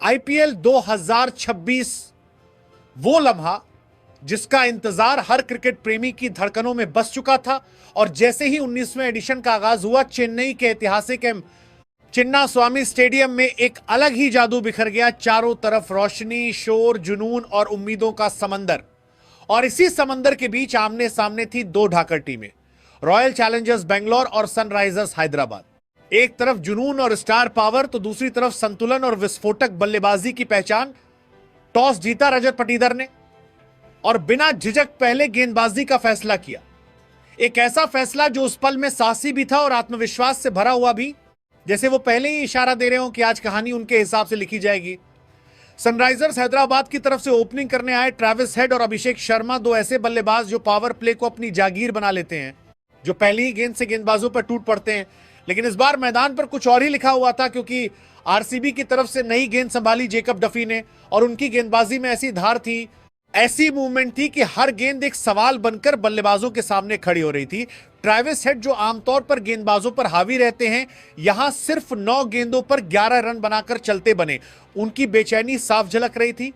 IPL 2026 वो लम्हा जिसका इंतजार हर क्रिकेट प्रेमी की धड़कनों में बस चुका था। और जैसे ही 19वें एडिशन का आगाज हुआ, चेन्नई के ऐतिहासिक चिन्ना स्वामी स्टेडियम में एक अलग ही जादू बिखर गया। चारों तरफ रोशनी, शोर, जुनून और उम्मीदों का समंदर। और इसी समंदर के बीच आमने सामने थी दो ढाकर टीमें, रॉयल चैलेंजर्स बेंगलोर और सनराइजर्स हैदराबाद। एक तरफ जुनून और स्टार पावर, तो दूसरी तरफ संतुलन और विस्फोटक बल्लेबाजी की पहचान। टॉस जीता रजत पाटीदार ने और बिना झिझक पहले गेंदबाजी का फैसला किया। एक ऐसा फैसला जो उस पल में साहसी भी था और आत्मविश्वास से भरा हुआ भी, जैसे वो पहले ही इशारा दे रहे हो कि आज कहानी उनके हिसाब से लिखी जाएगी। सनराइजर्स हैदराबाद की तरफ से ओपनिंग करने आए ट्रेविस हेड और अभिषेक शर्मा, दो ऐसे बल्लेबाज जो पावर प्ले को अपनी जागीर बना लेते हैं, जो पहली ही गेंद से गेंदबाजों पर टूट पड़ते हैं। लेकिन इस बार मैदान पर कुछ और ही लिखा हुआ था, क्योंकि आरसीबी की तरफ से नई गेंद संभाली जेकब डफी ने और उनकी गेंदबाजी में ऐसी धार थी, ऐसी मूवमेंट थी कि हर गेंद एक सवाल बनकर बल्लेबाजों के सामने खड़ी हो रही थी। ट्रेविस हेड जो आमतौर पर गेंदबाजों पर हावी रहते हैं, यहां सिर्फ 9 गेंदों पर 11 रन बनाकर चलते बने। उनकी बेचैनी साफ झलक रही थी।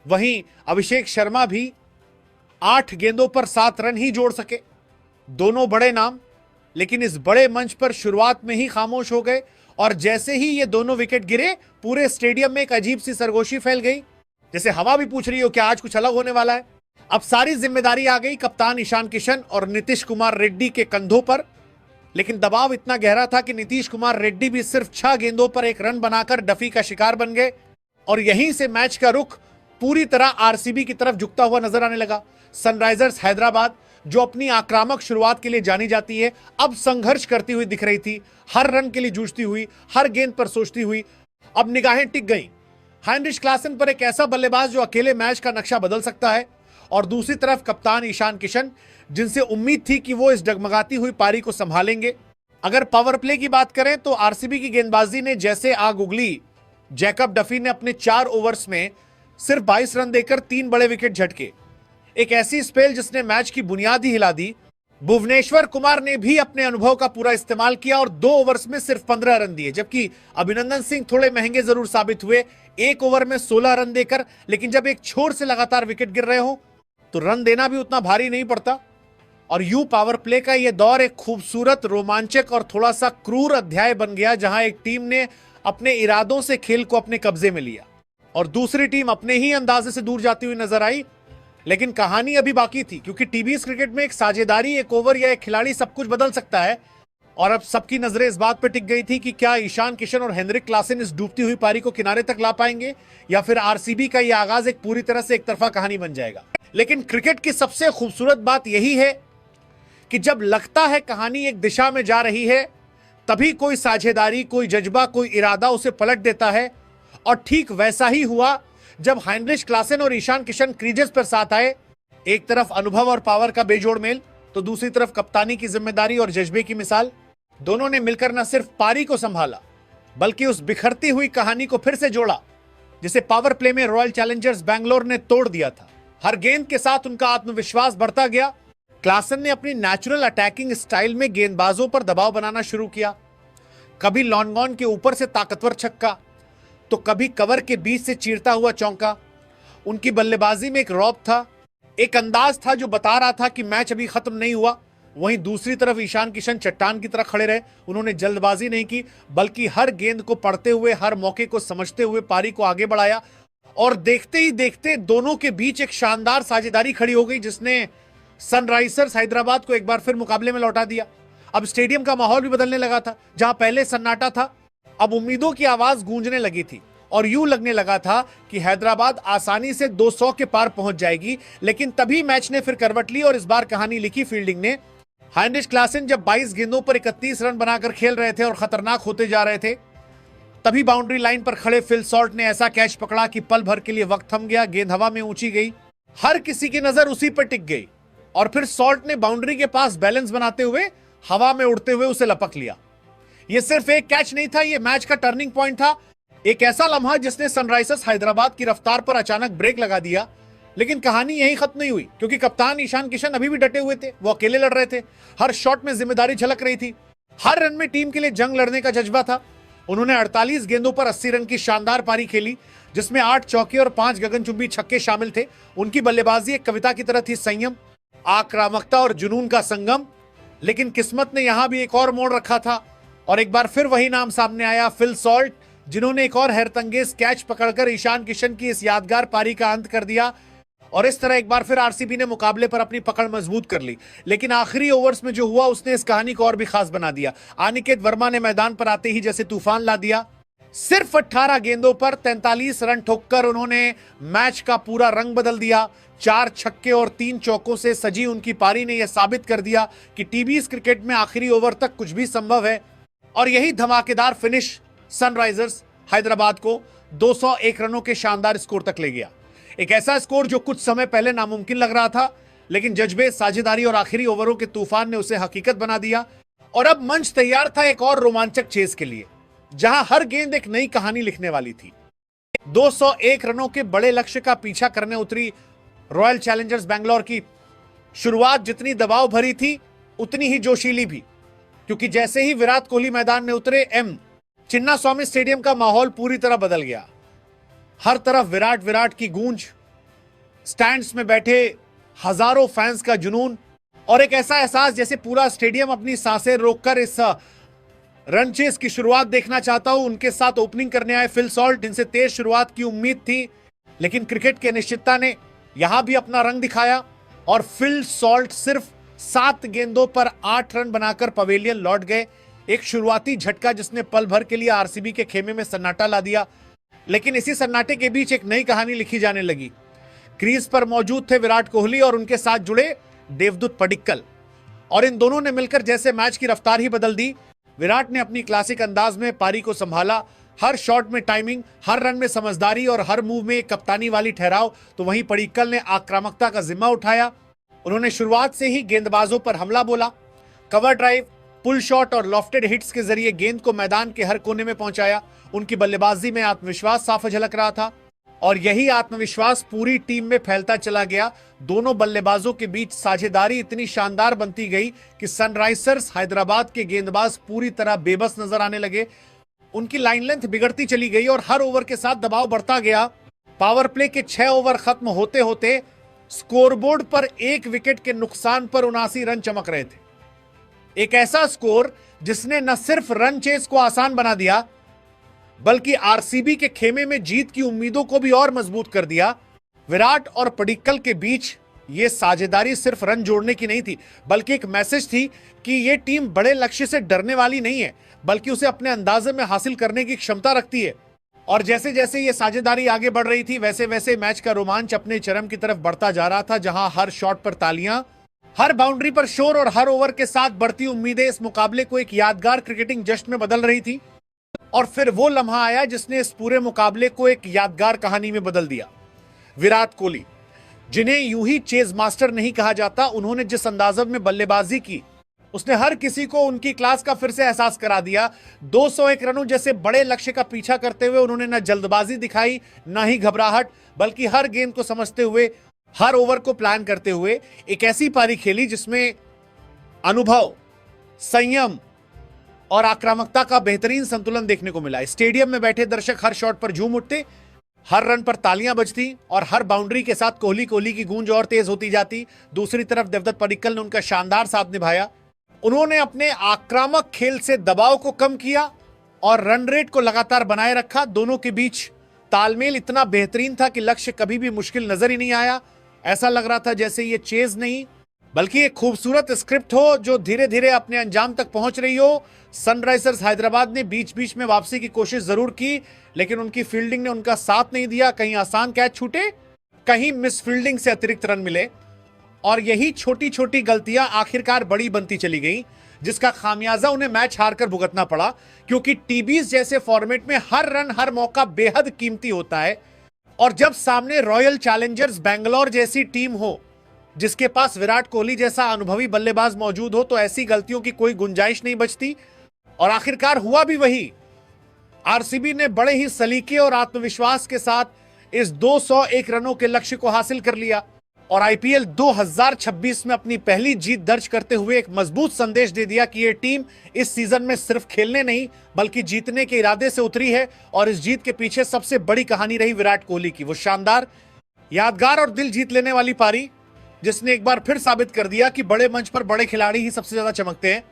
वहीं अभिषेक शर्मा भी 8 गेंदों पर 7 रन ही जोड़ सके। दोनों बड़े नाम, लेकिन इस बड़े मंच पर शुरुआत में ही खामोश हो गए। और जैसे ही ये दोनों विकेट गिरे, पूरे स्टेडियम में एक अजीब सी सरगोशी फैल गई, जैसे हवा भी पूछ रही हो कि आज कुछ अलग होने वाला है। अब सारी जिम्मेदारी आ गई कप्तान ईशान किशन और नीतीश कुमार रेड्डी के कंधों पर। लेकिन दबाव इतना गहरा था कि नीतीश कुमार रेड्डी भी सिर्फ 6 गेंदों पर 1 रन बनाकर डफी का शिकार बन गए। और यहीं से मैच का रुख पूरी तरह आरसीबी की तरफ झुकता हुआ नजर आने लगा। सनराइजर्स हैदराबाद, जो अपनी आक्रामक शुरुआत के लिए जानी जाती है, अब संघर्ष करती हुई दिख रही थी, हर रन के लिए जूझती हुई, हर गेंद पर सोचती हुई। अब निगाहें टिक गईं हाइनरिच क्लासन पर, एक ऐसा बल्लेबाज जो अकेले मैच का नक्शा बदल सकता है। और दूसरी तरफ कप्तान ईशान किशन, जिनसे उम्मीद थी कि वो इस डगमगाती हुई पारी को संभालेंगे। अगर पावर प्ले की बात करें तो आरसीबी की गेंदबाजी ने जैसे आग उगली। जैकब डफी ने अपने 4 ओवर्स में सिर्फ 22 रन देकर 3 बड़े विकेट झटके। एक ऐसी स्पेल जिसने मैच की बुनियाद ही हिला दी। भुवनेश्वर कुमार ने भी अपने अनुभव का पूरा इस्तेमाल किया और 2 ओवर्स में सिर्फ 15 रन दिए, जबकि अभिनंदन सिंह थोड़े महंगे जरूर साबित हुए 1 ओवर में 16 रन देकर। लेकिन जब एक छोर से लगातार विकेट गिर रहे हो तो रन देना भी उतना भारी नहीं पड़ता। और यू पावर प्ले का यह दौर एक खूबसूरत, रोमांचक और थोड़ा सा क्रूर अध्याय बन गया, जहां एक टीम ने अपने इरादों से खेल को अपने कब्जे में लिया और दूसरी टीम अपने ही अंदाजे से दूर जाती हुई नजर आई। लेकिन कहानी अभी बाकी थी, क्योंकि टीबीएस क्रिकेट में एक साझेदारी, एक ओवर या एक खिलाड़ी सब कुछ बदल सकता है। और अब सबकी नजरें इस बात पर टिक गई थी कि क्या ईशान किशन और हेनरिक क्लासन इस डूबती हुई पारी को किनारे तक ला पाएंगे, या फिर आरसीबी का यह आगाज एक पूरी तरह से एक तरफा कहानी बन जाएगा। लेकिन क्रिकेट की सबसे खूबसूरत बात यही है कि जब लगता है कहानी एक दिशा में जा रही है, तभी कोई साझेदारी, कोई जज्बा, कोई इरादा उसे पलट देता है। और ठीक वैसा ही हुआ जब हाइनरिच क्लासन और ईशान किशन क्रीजेस पर साथ आए। एक तरफ अनुभव और पावर का बेजोड़ मेल, तो दूसरी तरफ कप्तानी की जिम्मेदारी और जज्बे की मिसाल। दोनों ने मिलकर न सिर्फ पारी को संभाला, बल्कि उस बिखरती हुई कहानी को फिर से जोड़ा, जिसे पावर प्ले में रॉयल चैलेंजर्स बैंगलोर ने तोड़ दिया था। हर गेंद के साथ उनका आत्मविश्वास बढ़ता गया। क्लासन ने अपनी नेचुरल अटैकिंग स्टाइल में गेंदबाजों पर दबाव बनाना शुरू किया। कभी लॉन्ग ऑन के ऊपर से ताकतवर छक्का, तो कभी कवर के बीच से चीरता हुआ चौका। उनकी बल्लेबाजी में एक रौब था, एक अंदाज था जो बता रहा था कि मैच अभी खत्म नहीं हुआ। वहीं दूसरी तरफ ईशान किशन चट्टान की तरह खड़े रहे। उन्होंने जल्दबाजी नहीं की, बल्कि हर गेंद को पढ़ते हुए, हर मौके को समझते हुए पारी को आगे बढ़ाया। और देखते ही देखते दोनों के बीच एक शानदार साझेदारी खड़ी हो गई, जिसने सनराइजर्स हैदराबाद को एक बार फिर मुकाबले में लौटा दिया। अब स्टेडियम का माहौल भी बदलने लगा था। जहां पहले सन्नाटा था, अब उम्मीदों की आवाज गूंजने लगी थी और यूं लगने लगा था कि हैदराबाद आसानी से 200 के पार पहुंच जाएगी। लेकिन तभी मैच ने फिर करवट ली और इस बार कहानी लिखी फील्डिंग ने। हाइनरिच क्लासन जब 22 गेंदों पर 31 रन बनाकर खेल रहे थे और खतरनाक होते जा रहे थे, तभी बाउंड्री लाइन पर खड़े फिल सॉल्ट ने ऐसा कैच पकड़ा कि पल भर के लिए वक्त थम गया। गेंद हवा में ऊंची गई, हर किसी की नजर उसी पर टिक गई और फिर सॉल्ट ने बाउंड्री के पास बैलेंस बनाते हुए हवा में उड़ते हुए उसे लपक लिया। यह सिर्फ एक कैच नहीं था, यह मैच का टर्निंग पॉइंट था। एक ऐसा लम्हा जिसने सनराइजर्स हैदराबाद की रफ्तार पर अचानक ब्रेक लगा दिया। लेकिन कहानी यहीं खत्म नहीं हुई, क्योंकि कप्तान ईशान किशन अभी भी डटे हुए थे। वो अकेले लड़ रहे थे, हर शॉट में जिम्मेदारी झलक रही थी, हर रन में टीम के लिए जंग लड़ने का जज्बा था। उन्होंने 48 गेंदों पर 80 रन की शानदार पारी खेली, जिसमें 8 चौके और 5 गगनचुंबी छक्के शामिल थे। उनकी बल्लेबाजी एक कविता की तरह थी, संयम, आक्रामकता और जुनून का संगम। लेकिन किस्मत ने यहां भी एक और मोड़ रखा था और एक बार फिर वही नाम सामने आया, फिल सॉल्ट, जिन्होंने एक और हैरतअंगेज कैच पकड़कर ईशान किशन की इस यादगार पारी का अंत कर दिया। और इस तरह एक बार फिर आरसीबी ने मुकाबले पर अपनी पकड़ मजबूत कर ली। लेकिन आखिरी ओवर्स में जो हुआ उसने इस कहानी को और भी खास बना दिया। अनिकेत वर्मा ने मैदान पर आते ही जैसे तूफान ला दिया। सिर्फ 18 गेंदों पर 43 रन ठोककर उन्होंने मैच का पूरा रंग बदल दिया। 4 छक्के और 3 चौकों से सजी उनकी पारी ने यह साबित कर दिया कि टीबीएस क्रिकेट में आखिरी ओवर तक कुछ भी संभव है। और यही धमाकेदार फिनिश सनराइजर्स हैदराबाद को 201 रनों के शानदार स्कोर तक ले गया। एक ऐसा स्कोर जो कुछ समय पहले नामुमकिन लग रहा था, लेकिन जज्बे, साझेदारी और आखिरी ओवरों के तूफान ने उसे हकीकत बना दिया। और अब मंच तैयार था एक और रोमांचक चेस के लिए, जहां हर गेंद एक नई कहानी लिखने वाली थी। 201 रनों के बड़े लक्ष्य का पीछा करने उतरी रॉयल चैलेंजर्स बैंगलोर की शुरुआत जितनी दबाव भरी थी उतनी ही जोशीली भी, क्योंकि जैसे ही विराट कोहली मैदान में उतरे, चिन्नास्वामी स्टेडियम का माहौल पूरी तरह बदल गया। हर तरफ विराट विराट की गूंज, स्टैंड्स में बैठे हजारों फैंस का जुनून और एक ऐसा एहसास जैसे पूरा स्टेडियम अपनी सांसें रोककर इस रन चेस की शुरुआत देखना चाहता हूं। उनके साथ ओपनिंग करने आए फिल सॉल्ट, जिनसे तेज शुरुआत की उम्मीद थी, लेकिन क्रिकेट की अनिश्चितता ने यहां भी अपना रंग दिखाया और फिल सॉल्ट सिर्फ 7 गेंदों पर 8 रन बनाकर पवेलियन लौट गए। एक शुरुआती झटका जिसने पल भर के लिए आरसीबी के खेमे में सन्नाटा ला दिया। लेकिन इसी सन्नाटे के बीच एक नई कहानी लिखी जाने लगी। क्रीज पर मौजूद थे विराट कोहली और उनके साथ जुड़े देवदूत पडिक्कल, और इन दोनों ने मिलकर जैसे मैच की रफ्तार ही बदल दी। विराट ने अपनी क्लासिक अंदाज में पारी को संभाला, हर शॉट में टाइमिंग, हर रन में समझदारी और हर मूव में एक कप्तानी वाली ठहराव। तो वहीं पडिक्कल ने आक्रामकता का जिम्मा उठाया। उन्होंने शुरुआत से ही गेंदबाजों पर हमला बोला, कवर ड्राइव, पुल शॉट और लॉफ्टेड हिट्स के जरिए गेंद को मैदान के हर कोने में पहुंचाया। उनकी बल्लेबाजी में आत्मविश्वास साफ झलक रहा था और यही आत्मविश्वास पूरी टीम में फैलता चला गया। दोनों बल्लेबाजों के बीच साझेदारी इतनी शानदार बनती गई कि सनराइजर्स हैदराबाद के गेंदबाज पूरी तरह बेबस नजर आने लगे। उनकी लाइन लेंथ बिगड़ती चली गई और हर ओवर के साथ दबाव बढ़ता गया। पावर प्ले के 6 ओवर खत्म होते होते स्कोरबोर्ड पर 1 विकेट के नुकसान पर 79 रन चमक रहे थे। एक ऐसा स्कोर जिसने न सिर्फ रन चेस को आसान बना दिया, बल्कि आरसीबी के खेमे में जीत की उम्मीदों को भी और मजबूत कर दिया। विराट और पडिक्कल के बीच यह साझेदारी सिर्फ रन जोड़ने की नहीं थी, बल्कि एक मैसेज थी कि यह टीम बड़े लक्ष्य से डरने वाली नहीं है, बल्कि उसे अपने अंदाजे में हासिल करने की क्षमता रखती है। और जैसे जैसे यह साझेदारी आगे बढ़ रही थी, वैसे वैसे मैच का रोमांच अपने चरम की तरफ बढ़ता जा रहा था, जहां हर शॉट पर तालियां, हर बाउंड्री पर शोर और हर ओवर के साथ बढ़ती उम्मीदें इस मुकाबले को एक यादगार क्रिकेटिंग जश्न में बदल रही थी। और फिर वो लम्हा आया जिसने इस पूरे मुकाबले को एक यादगार कहानी में बदल दिया। विराट कोहली, जिन्हें यूं ही चेज मास्टर नहीं कहा जाता, उन्होंने जिस अंदाज में बल्लेबाजी की, उसने हर किसी को उनकी क्लास का फिर से एहसास करा दिया। 201 रनों जैसे बड़े लक्ष्य का पीछा करते हुए उन्होंने न जल्दबाजी दिखाई, न ही घबराहट, बल्कि हर गेंद को समझते हुए, हर ओवर को प्लान करते हुए एक ऐसी पारी खेली जिसमें अनुभव, संयम और आक्रामकता का बेहतरीन संतुलन देखने को मिला। स्टेडियम में बैठे दर्शक हर शॉट पर झूम उठते, हर रन पर तालियां बजती और हर बाउंड्री के साथ कोहली कोहली की गूंज और तेज होती जाती। दूसरी तरफ देवदत्त पडिक्कल ने उनका शानदार साथ निभाया। उन्होंने अपने आक्रामक खेल से दबाव को कम किया और रन रेट को लगातार बनाए रखा। दोनों के बीच तालमेल इतना बेहतरीन था कि लक्ष्य कभी भी मुश्किल नजर ही नहीं आया। ऐसा लग रहा था जैसे ये चेज नहीं, बल्कि एक खूबसूरत स्क्रिप्ट हो जो धीरे धीरे अपने अंजाम तक पहुंच रही हो। सनराइजर्स हैदराबाद ने बीच बीच में वापसी की कोशिश जरूर की, लेकिन उनकी फील्डिंग ने उनका साथ नहीं दिया। कहीं आसान कैच छूटे, कहीं मिस फील्डिंग से अतिरिक्त रन मिले और यही छोटी छोटी गलतियां आखिरकार बड़ी बनती चली गई, जिसका खामियाजा उन्हें मैच हारकर भुगतना पड़ा। क्योंकि टीबीएस जैसे फॉर्मेट में हर रन, हर मौका बेहद कीमती होता है और जब सामने रॉयल चैलेंजर्स बैंगलोर जैसी टीम हो जिसके पास विराट कोहली जैसा अनुभवी बल्लेबाज मौजूद हो, तो ऐसी गलतियों की कोई गुंजाइश नहीं बचती। और आखिरकार हुआ भी वही। आरसीबी ने बड़े ही सलीके और आत्मविश्वास के साथ इस 201 रनों के लक्ष्य को हासिल कर लिया। और आईपीएल 2026 में अपनी पहली जीत दर्ज करते हुए एक मजबूत संदेश दे दिया कि यह टीम इस सीजन में सिर्फ खेलने नहीं बल्कि जीतने के इरादे से उतरी है। और इस जीत के पीछे सबसे बड़ी कहानी रही विराट कोहली की, वो शानदार, यादगार और दिल जीत लेने वाली पारी, जिसने एक बार फिर साबित कर दिया कि बड़े मंच पर बड़े खिलाड़ी ही सबसे ज्यादा चमकते हैं।